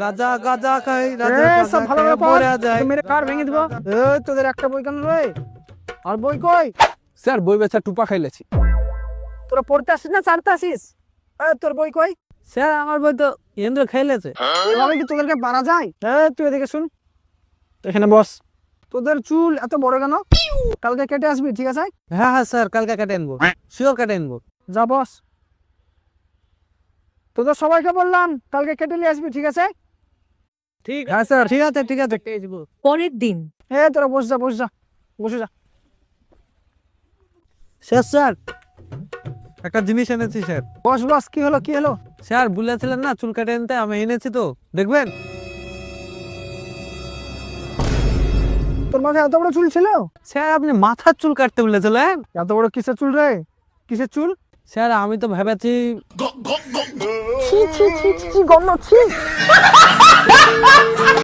রাজা গাজা খাই সব ভালোভাবে পড়। মেরে কার ভেঙে দিব। তোদের একটা বই কেন রে? আর বই কই? স্যার বই বেচা টুপা খাইলেছি। তোরা পড়তে আসিস না ছাড়তে আসিস? তোর বই কই? স্যার আমার বই তো ইন্দ্র খাইলেছে। এভাবে কি তোদেরকে মারা যায়? তুই এদিকে শুন, এখানে বস। তোদের চুল এত বড় কেন? কালকে কেটে আসবি, ঠিক আছে? হ্যাঁ হ্যাঁ স্যার, কালকে কেটে আনবো, শিওর কেটে আনবো। যা বস। তোদের সবাইকে বললাম কালকে কেটে নিয়ে আসবি, ঠিক আছে? ঠিক হ্যাঁ স্যার, ঠিক আছে ঠিক আছে। পরের দিন তোরা বস যা, বস যা, বসে যা। স্যার স্যার একটা জিনিস এনেছি স্যার। বস বস, কি হলো কি হলো? স্যার বলেছিলেন না চুল কেটে আনতে, আমি এনেছি তো, দেখবেন। তোর মাথায় এত বড় চুল ছিল? স্যার আপনি মাথার চুল কাটতে বলেছিলেন। এত বড় কিসের চুল রে? কিসের চুল? স্যার আমি তো ভেবেছি ছি ছি ছি ছি, গন্ধ, ছি।